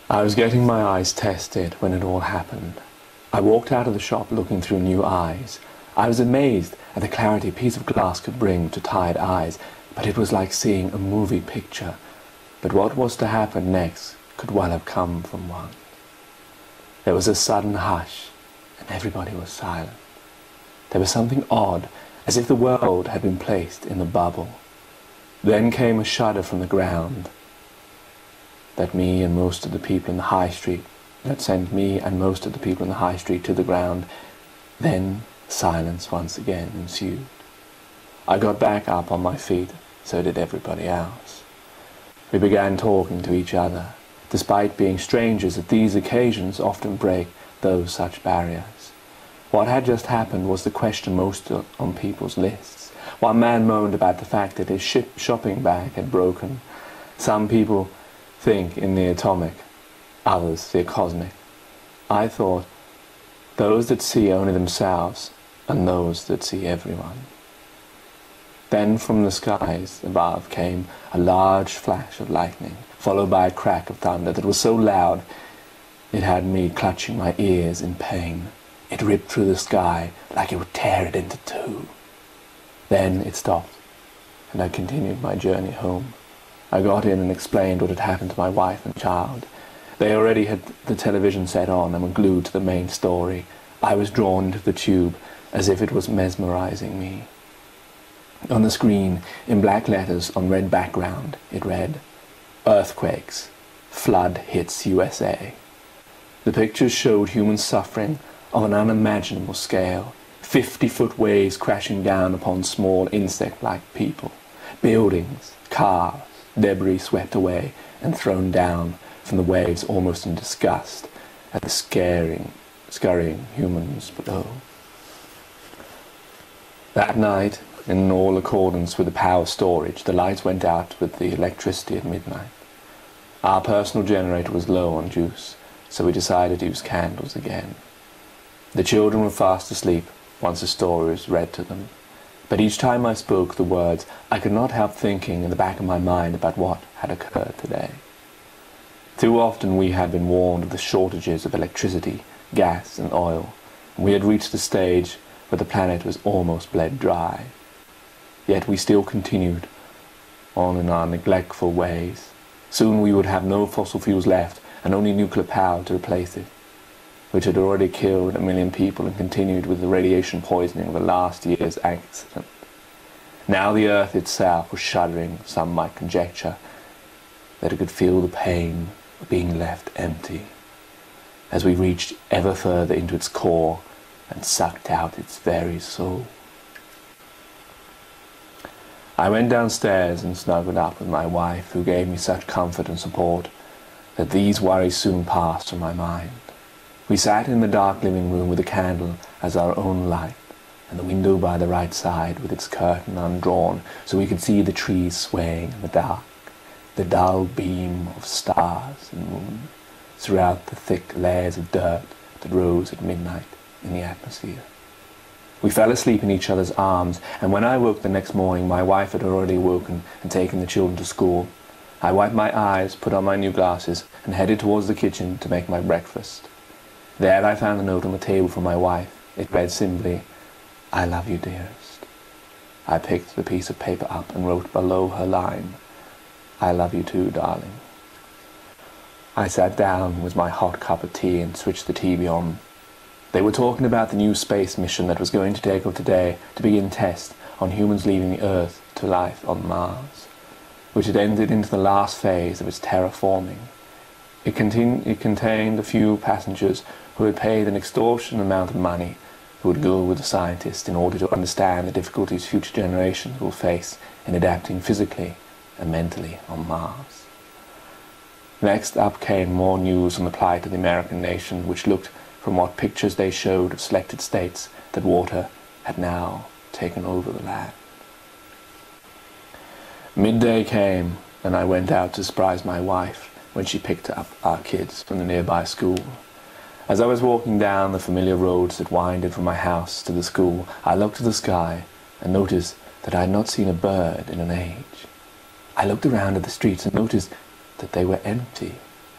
I was getting my eyes tested when it all happened. I walked out of the shop looking through new eyes. I was amazed at the clarity a piece of glass could bring to tired eyes, but it was like seeing a movie picture. But what was to happen next could well have come from one. There was a sudden hush, and everybody was silent. There was something odd, as if the world had been placed in a bubble. Then came a shudder from the ground that sent me and most of the people in the high street to the ground. Then silence once again ensued. I got back up on my feet, so did everybody else. We began talking to each other. Despite being strangers, at these occasions often break those such barriers. What had just happened was the question most on people's lists. One man moaned about the fact that his shopping bag had broken. Some people think in the atomic, others the cosmic. I thought, those that see only themselves, and those that see everyone. Then from the skies above came a large flash of lightning, followed by a crack of thunder that was so loud it had me clutching my ears in pain. It ripped through the sky like it would tear it into two. Then it stopped, and I continued my journey home. I got in and explained what had happened to my wife and child. They already had the television set on and were glued to the main story. I was drawn into the tube as if it was mesmerizing me. On the screen, in black letters on red background, it read, "Earthquakes. Flood hits USA." The pictures showed human suffering of an unimaginable scale. 50-foot waves crashing down upon small insect-like people. Buildings, cars, debris swept away and thrown down from the waves almost in disgust at the scurrying humans below. That night, in all accordance with the power storage, the lights went out with the electricity at midnight. Our personal generator was low on juice, so we decided to use candles again. The children were fast asleep once the story was read to them, but each time I spoke the words, I could not help thinking in the back of my mind about what had occurred today. Too often we had been warned of the shortages of electricity, gas and oil, and we had reached the stage where the planet was almost bled dry. Yet we still continued on in our neglectful ways. Soon we would have no fossil fuels left and only nuclear power to replace it, which had already killed 1 million people and continued with the radiation poisoning of the last year's accident. Now the earth itself was shuddering. Some might conjecture that it could feel the pain of being left empty as we reached ever further into its core and sucked out its very soul. I went downstairs and snuggled up with my wife, who gave me such comfort and support that these worries soon passed from my mind. We sat in the dark living room with a candle as our own light, and the window by the right side with its curtain undrawn so we could see the trees swaying in the dark, the dull beam of stars and moon throughout the thick layers of dirt that rose at midnight in the atmosphere. We fell asleep in each other's arms, and when I woke the next morning, my wife had already woken and taken the children to school. I wiped my eyes, put on my new glasses, and headed towards the kitchen to make my breakfast. There I found a note on the table from my wife. It read simply, "I love you, dearest." I picked the piece of paper up and wrote below her line, "I love you too, darling." I sat down with my hot cup of tea and switched the TV on. They were talking about the new space mission that was going to take off today to begin tests on humans leaving the Earth to life on Mars, which had entered into the last phase of its terraforming. It contained a few passengers who had paid an extortionate amount of money, who would go with the scientists in order to understand the difficulties future generations will face in adapting physically and mentally on Mars. Next up came more news on the plight of the American nation, which looked, from what pictures they showed of selected states, that water had now taken over the land. Midday came, and I went out to surprise my wife when she picked up our kids from the nearby school. As I was walking down the familiar roads that winded from my house to the school, I looked to the sky and noticed that I had not seen a bird in an age. I looked around at the streets and noticed that they were empty.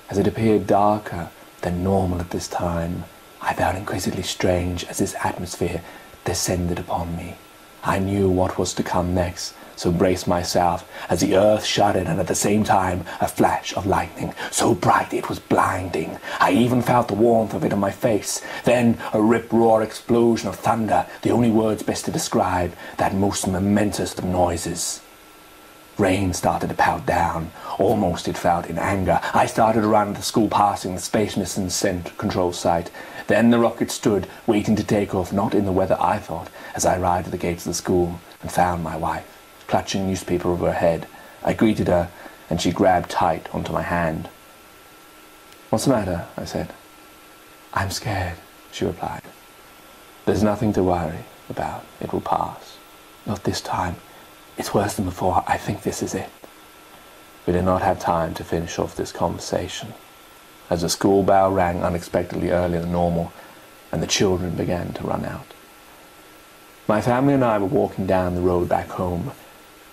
As it appeared darker than normal at this time, I felt increasingly strange as this atmosphere descended upon me. I knew what was to come next, so braced myself as the earth shuddered, and at the same time a flash of lightning, so bright it was blinding. I even felt the warmth of it on my face. Then a rip-roar explosion of thunder, the only words best to describe that most momentous of noises. Rain started to pout down. Almost it felt in anger. I started to run to the school, passing the Space Mission Control site. Then the rocket stood, waiting to take off, not in the weather I thought, as I arrived at the gates of the school and found my wife, clutching a newspaper over her head. I greeted her, and she grabbed tight onto my hand. "What's the matter?" I said. "I'm scared," she replied. "There's nothing to worry about. It will pass." "Not this time. It's worse than before. I think this is it." We did not have time to finish off this conversation, as the school bell rang unexpectedly earlier than normal, and the children began to run out. My family and I were walking down the road back home,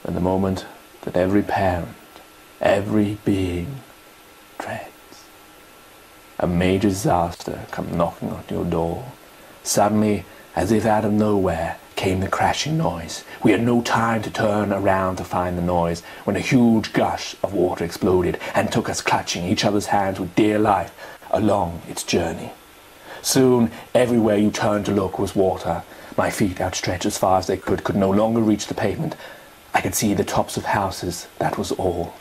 and the moment that every parent, every being dreads. A major disaster come knocking on your door. Suddenly, as if out of nowhere, came the crashing noise. We had no time to turn around to find the noise when a huge gush of water exploded and took us clutching each other's hands with dear life along its journey. Soon, everywhere you turned to look was water. My feet, outstretched as far as they could no longer reach the pavement. I could see the tops of houses, that was all.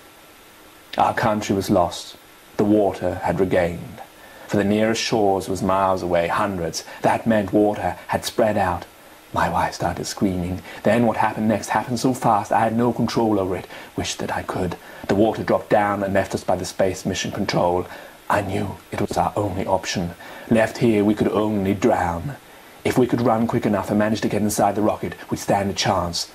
Our country was lost. The water had regained. For the nearest shores was miles away, hundreds. That meant water had spread out. My wife started screaming. Then what happened next happened so fast I had no control over it. Wished that I could. The water dropped down and left us by the Space Mission Control. I knew it was our only option. Left here we could only drown. If we could run quick enough and manage to get inside the rocket, we'd stand a chance.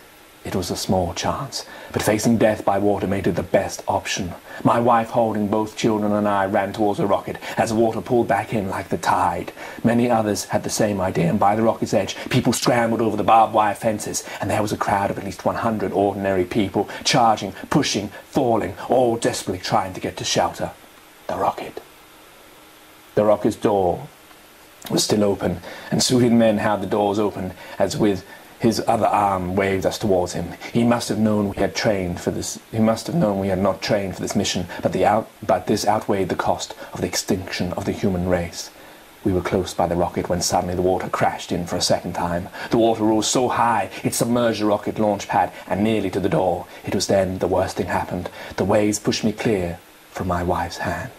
It was a small chance, but facing death by water made it the best option. My wife, holding both children, and I ran towards the rocket as the water pulled back in like the tide. Many others had the same idea, and by the rocket's edge, people scrambled over the barbed wire fences, and there was a crowd of at least 100 ordinary people, charging, pushing, falling, all desperately trying to get to shelter. The rocket. The rocket's door was still open, and suited men held the doors open as with his other arm waved us towards him. He must have known we had trained for this. He must have known we had not trained for this mission, but this outweighed the cost of the extinction of the human race. We were close by the rocket when suddenly the water crashed in for a second time. The water rose so high it submerged the rocket launch pad and nearly to the door. It was then the worst thing happened. The waves pushed me clear from my wife's hand.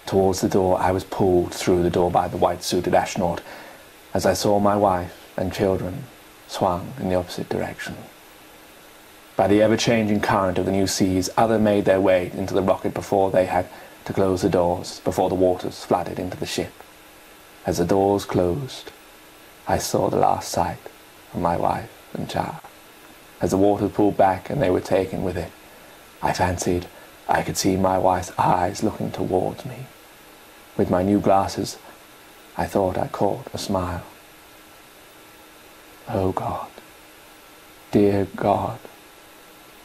Towards the door, I was pulled through the door by the white-suited astronaut as I saw my wife and children swung in the opposite direction. By the ever-changing current of the new seas, others made their way into the rocket before they had to close the doors, before the waters flooded into the ship. As the doors closed, I saw the last sight of my wife and child. As the water pulled back and they were taken with it, I fancied I could see my wife's eyes looking towards me. With my new glasses, I thought I caught a smile. Oh God, dear God,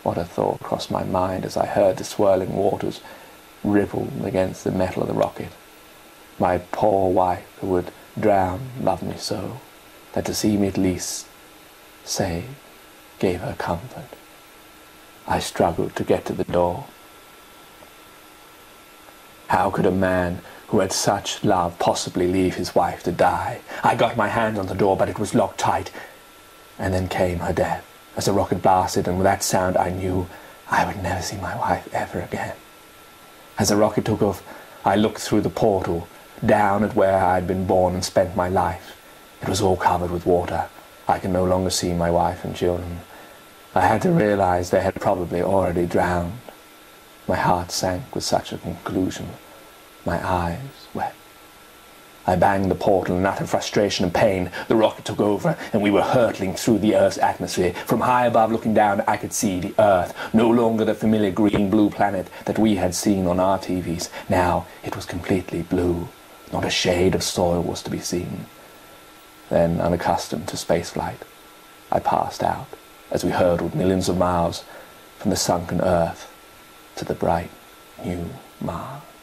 what a thought crossed my mind as I heard the swirling waters ripple against the metal of the rocket. My poor wife, who would drown, loved me so, that to see me at least saved gave her comfort. I struggled to get to the door. How could a man who had such love possibly leave his wife to die? I got my hand on the door, but it was locked tight. And then came her death. As the rocket blasted, and with that sound I knew I would never see my wife ever again. As the rocket took off, I looked through the portal, down at where I had been born and spent my life. It was all covered with water. I could no longer see my wife and children. I had to realize they had probably already drowned. My heart sank with such a conclusion. My eyes wept. I banged the portal in utter frustration and pain. The rocket took over, and we were hurtling through the Earth's atmosphere. From high above looking down, I could see the Earth, no longer the familiar green-blue planet that we had seen on our TVs. Now it was completely blue. Not a shade of soil was to be seen. Then, unaccustomed to spaceflight, I passed out as we hurtled millions of miles from the sunken Earth to the bright, new Mars.